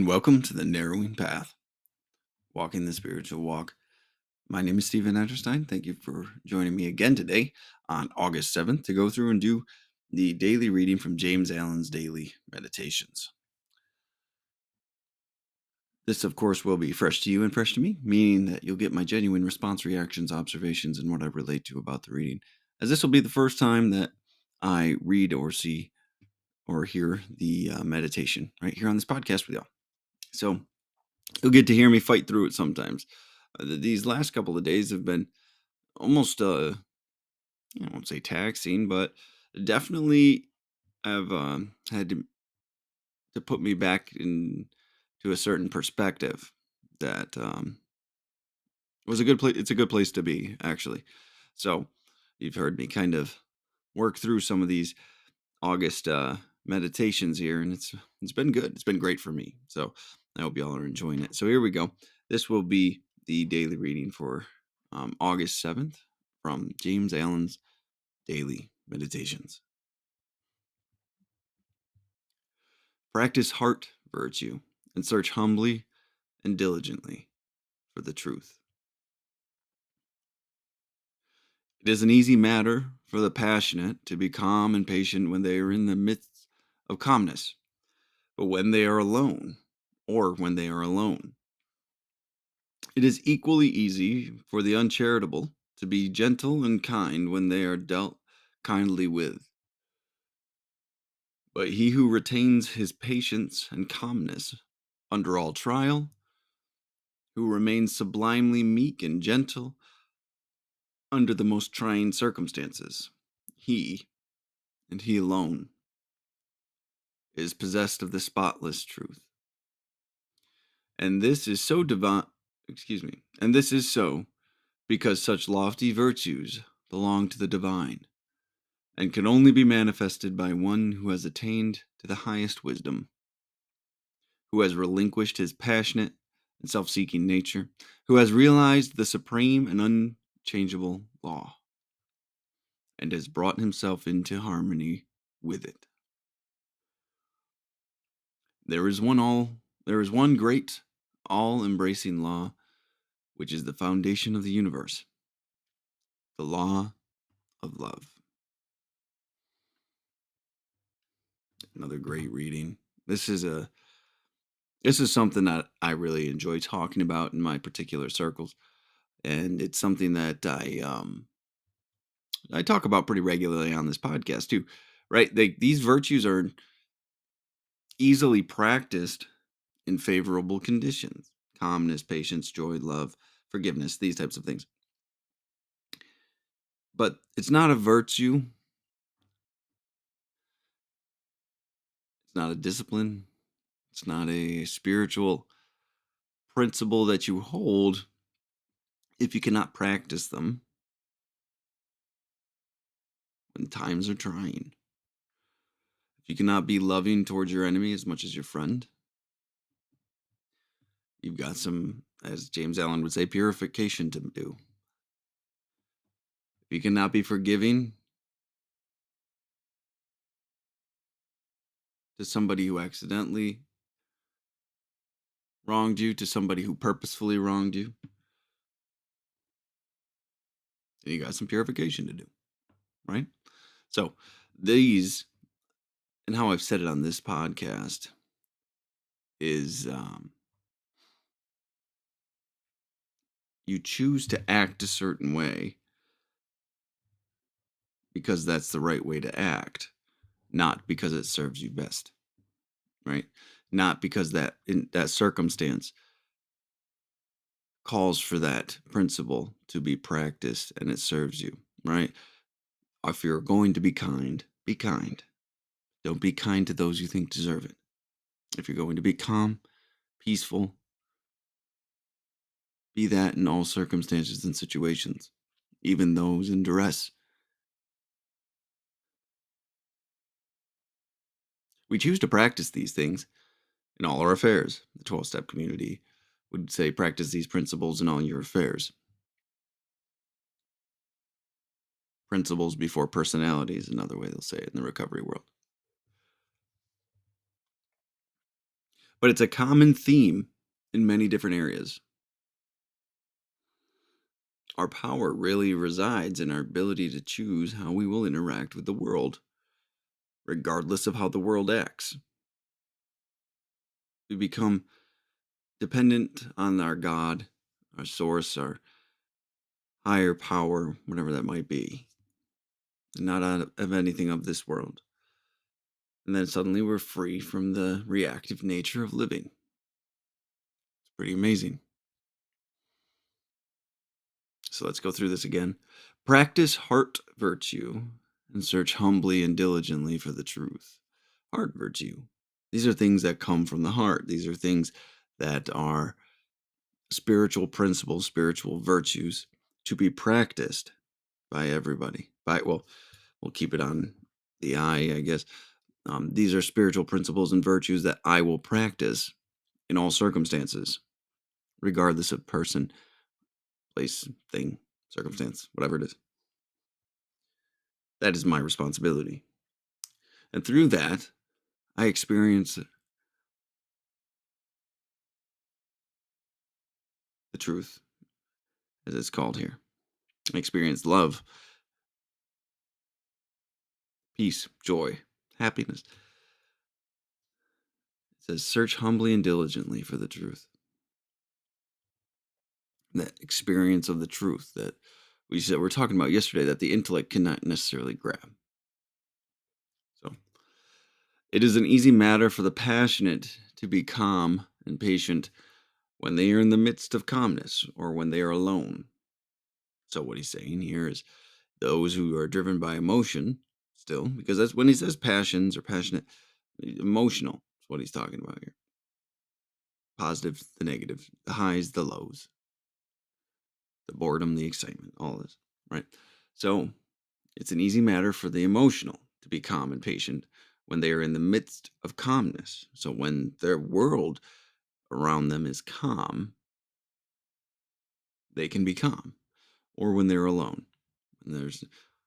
and welcome to the Narrowing Path, walking the spiritual walk. My name is Stephen Etterstein. Thank you for joining me again today on August 7th to go through and do the daily reading from James Allen's Daily Meditations. This, of course, will be fresh to you and fresh to me, meaning that you'll get my genuine response, reactions, observations, and what I relate to about the reading, as this will be the first time that I read or see or hear the meditation right here on this podcast with y'all. So you'll get to hear me fight through it sometimes. These last couple of days have been almost, I won't say taxing, but definitely have had to put me back into a certain perspective that was a good place. It's a good place to be, actually. So you've heard me kind of work through some of these August meditations here, and it's been good. It's been great for me. So I hope y'all are enjoying it. So here we go. This will be the daily reading for August 7th from James Allen's Daily Meditations. Practice heart virtue and search humbly and diligently for the truth. It is an easy matter for the passionate to be calm and patient when they are in the midst of calmness, but when they are alone, it is equally easy for the uncharitable to be gentle and kind when they are dealt kindly with. But he who retains his patience and calmness under all trial, who remains sublimely meek and gentle under the most trying circumstances, he, and he alone, is possessed of the spotless truth. And this is so and this is so because such lofty virtues belong to the divine, and can only be manifested by one who has attained to the highest wisdom, who has relinquished his passionate and self-seeking nature, who has realized the supreme and unchangeable law, and has brought himself into harmony with it. There is one great, all-embracing law, which is the foundation of the universe, the law of love. Another great reading. This is something that I really enjoy talking about in my particular circles, and it's something that I talk about pretty regularly on this podcast too. Right? These virtues are easily practiced in favorable conditions: calmness, patience, joy, love, forgiveness, these types of things. But it's not a virtue. It's not a discipline. It's not a spiritual principle that you hold if you cannot practice them when times are trying. If you cannot be loving towards your enemy as much as your friend, you've got some, as James Allen would say, purification to do. If you cannot be forgiving to somebody who accidentally wronged you, to somebody who purposefully wronged you, then you got some purification to do, right? So these, and how I've said it on this podcast, is you choose to act a certain way because that's the right way to act, not because it serves you best, right? Not because that in that circumstance calls for that principle to be practiced and it serves you, right? If you're going to be kind, be kind. Don't be kind to those you think deserve it. If you're going to be calm, peaceful, be that in all circumstances and situations, even those in duress. We choose to practice these things in all our affairs. The 12-step community would say practice these principles in all your affairs. Principles before personality is another way they'll say it in the recovery world. but it's a common theme in many different areas. Our power really resides in our ability to choose how we will interact with the world, regardless of how the world acts. We become dependent on our God, our source, our higher power, whatever that might be, and not out of anything of this world. And then suddenly we're free from the reactive nature of living. It's pretty amazing. So let's go through this again. Practice heart virtue and search humbly and diligently for the truth. Heart virtue. These are things that come from the heart. These are things that are spiritual principles, spiritual virtues to be practiced by everybody. We'll keep it on the I guess. These are spiritual principles and virtues that I will practice in all circumstances, regardless of person, place, thing, circumstance, whatever it is. That is my responsibility. And through that, I experience the truth, as it's called here. I experience love, peace, joy, happiness. It says, search humbly and diligently for the truth. That experience of the truth that we're talking about yesterday that the intellect cannot necessarily grab. So it is an easy matter for the passionate to be calm and patient when they are in the midst of calmness or when they are alone. So what he's saying here is those who are driven by emotion still, because that's when he says passions or passionate, emotional is what he's talking about here. Positive, the negative, the highs, the lows, the boredom, the excitement, all this, right? So it's an easy matter for the emotional to be calm and patient when they are in the midst of calmness. So when their world around them is calm, they can be calm. Or when they're alone and there's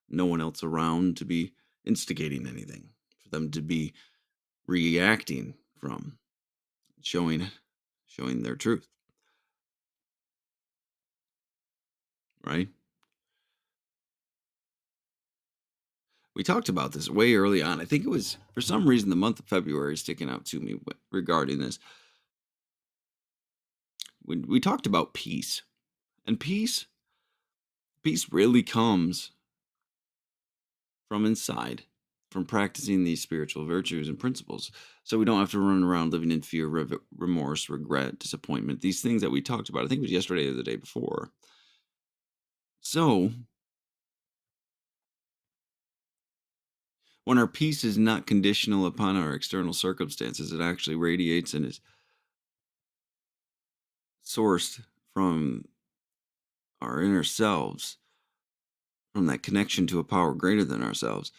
no one else around to be instigating anything, for them to be reacting from, showing their truth, right? We talked about this way early on. I think it was for some reason the month of February is sticking out to me regarding this. We talked about peace, and peace really comes from inside, from practicing these spiritual virtues and principles. So we don't have to run around living in fear, remorse, regret, disappointment, these things that we talked about. I think it was yesterday or the day before. So when our peace is not conditional upon our external circumstances, it actually radiates and is sourced from our inner selves, from that connection to a power greater than ourselves.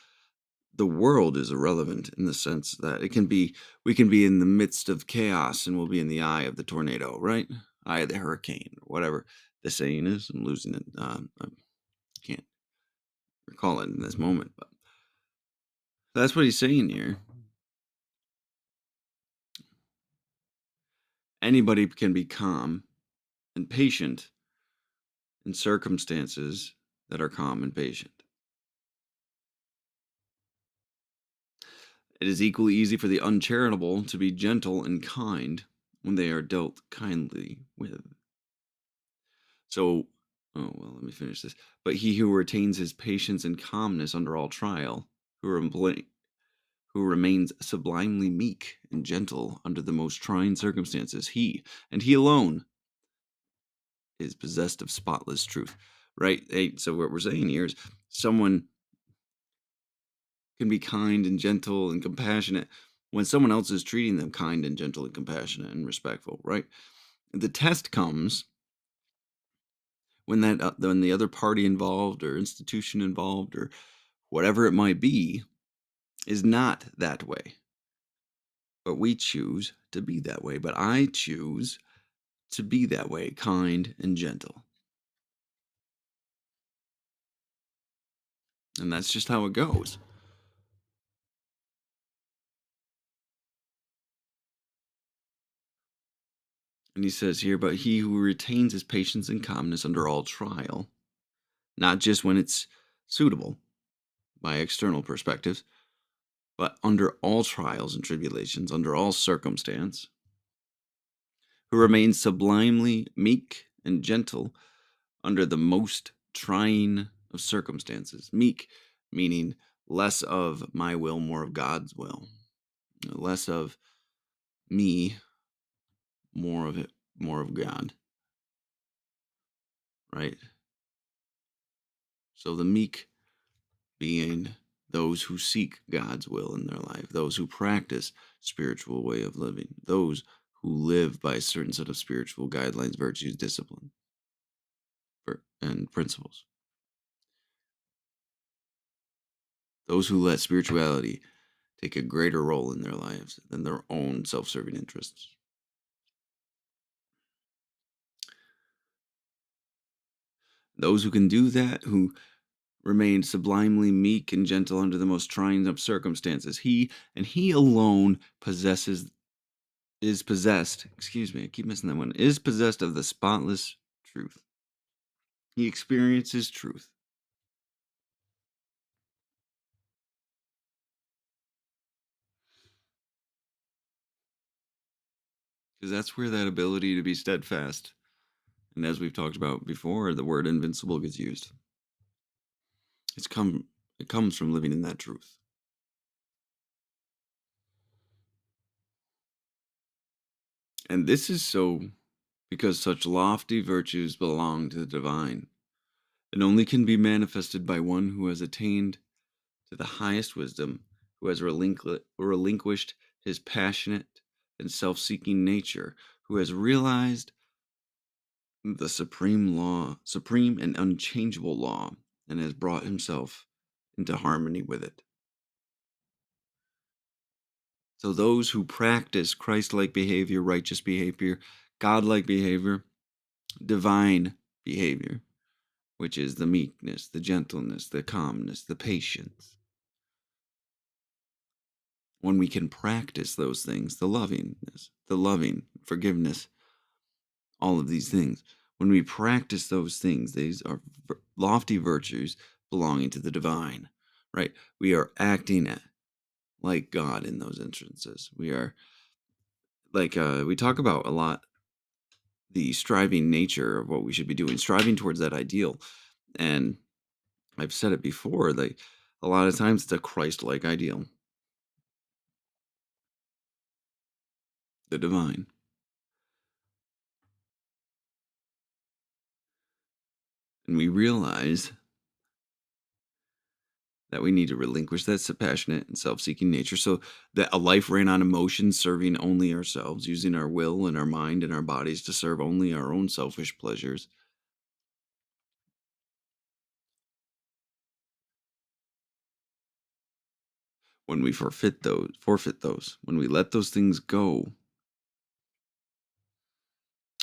The world is irrelevant in the sense that we can be in the midst of chaos and we'll be in the eye of the tornado, right? Eye of the hurricane, whatever the saying is. I'm losing it. I can't recall it in this moment, but that's what he's saying here. Anybody can be calm and patient in circumstances that are calm and patient. It is equally easy for the uncharitable to be gentle and kind when they are dealt kindly with. So, oh, well, let me finish this. But he who retains his patience and calmness under all trial, who remains sublimely meek and gentle under the most trying circumstances, he, and he alone, is possessed of spotless truth. Right? So what we're saying here is someone can be kind and gentle and compassionate when someone else is treating them kind and gentle and compassionate and respectful, right? The test comes when the other party involved or institution involved or whatever it might be is not that way. But we choose to be that way. But I choose to be that way, kind and gentle. And that's just how it goes. And he says here, but he who retains his patience and calmness under all trial, not just when it's suitable by external perspectives, but under all trials and tribulations, under all circumstance, who remains sublimely meek and gentle under the most trying of circumstances. Meek meaning less of my will, more of God's will. Less of me, more of it, more of God. Right? So the meek being those who seek God's will in their life, those who practice spiritual way of living, those who live by a certain set of spiritual guidelines, virtues, discipline, and principles. Those who let spirituality take a greater role in their lives than their own self-serving interests. Those who can do that, who remain sublimely meek and gentle under the most trying of circumstances. He and he alone is possessed, excuse me, I keep missing that one, is possessed of the spotless truth. He experiences truth. Because that's where that ability to be steadfast, and as we've talked about before, the word invincible gets used. It's come it comes from living in that truth. And this is so because such lofty virtues belong to the divine, and only can be manifested by one who has attained to the highest wisdom, who has relinquished his passionate and self-seeking nature, who has realized the supreme and unchangeable law, and has brought himself into harmony with it. So those who practice Christ-like behavior, righteous behavior, God-like behavior, divine behavior, which is the meekness, the gentleness, the calmness, the patience. When we can practice those things, the lovingness, the loving, forgiveness, all of these things, when we practice those things, these are lofty virtues belonging to the divine, right? We are acting like God in those instances. We are like, we talk about a lot the striving nature of what we should be doing, striving towards that ideal. And I've said it before, like a lot of times it's a Christ-like ideal, the divine. And we realize that we need to relinquish that passionate and self-seeking nature so that a life ran on emotions, serving only ourselves, using our will and our mind and our bodies to serve only our own selfish pleasures. When we forfeit those, when we let those things go,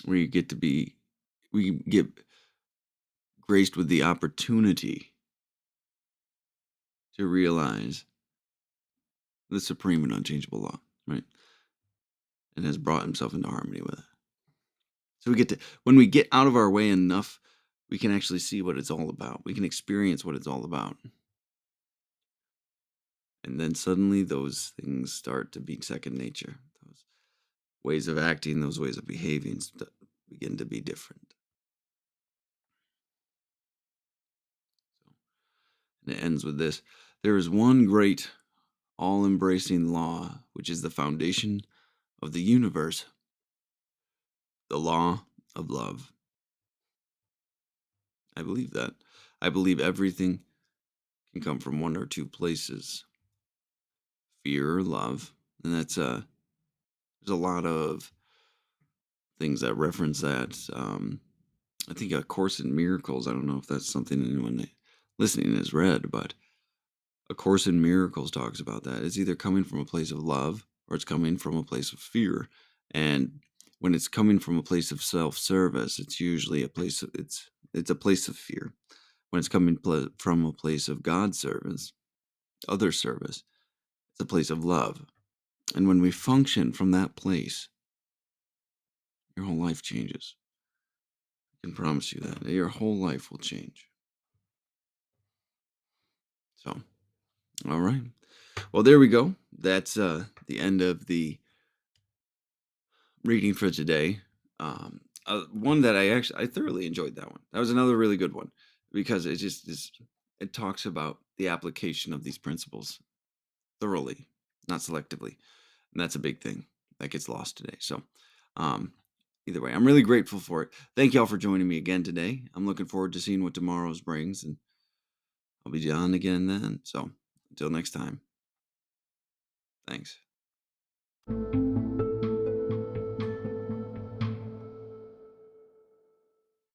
we get graced with the opportunity to realize the supreme and unchangeable law, right? And has brought himself into harmony with it. So when we get out of our way enough, we can actually see what it's all about. We can experience what it's all about. And then suddenly those things start to be second nature. Those ways of acting, those ways of behaving begin to be different. So, and it ends with this. There is one great, all-embracing law, which is the foundation of the universe, the law of love. I believe that. I believe everything can come from one or two places, fear or love. And there's a lot of things that reference that. I think A Course in Miracles, I don't know if that's something anyone listening has read, but A Course in Miracles talks about that. It's either coming from a place of love or it's coming from a place of fear. And when it's coming from a place of self-service, it's usually it's a place of fear. When it's coming from a place of God service, other service, it's a place of love. And when we function from that place, Your whole life changes. I can promise you that. Your whole life will change. So, all right. Well, there we go. That's the end of the reading for today. One that I thoroughly enjoyed that one. That was another really good one because it just is. It talks about the application of these principles thoroughly, not selectively, and that's a big thing that gets lost today. So, um, either way, I'm really grateful for it. Thank y'all for joining me again today. I'm looking forward to seeing what tomorrow's brings, and I'll be on again then. So, until next time, thanks.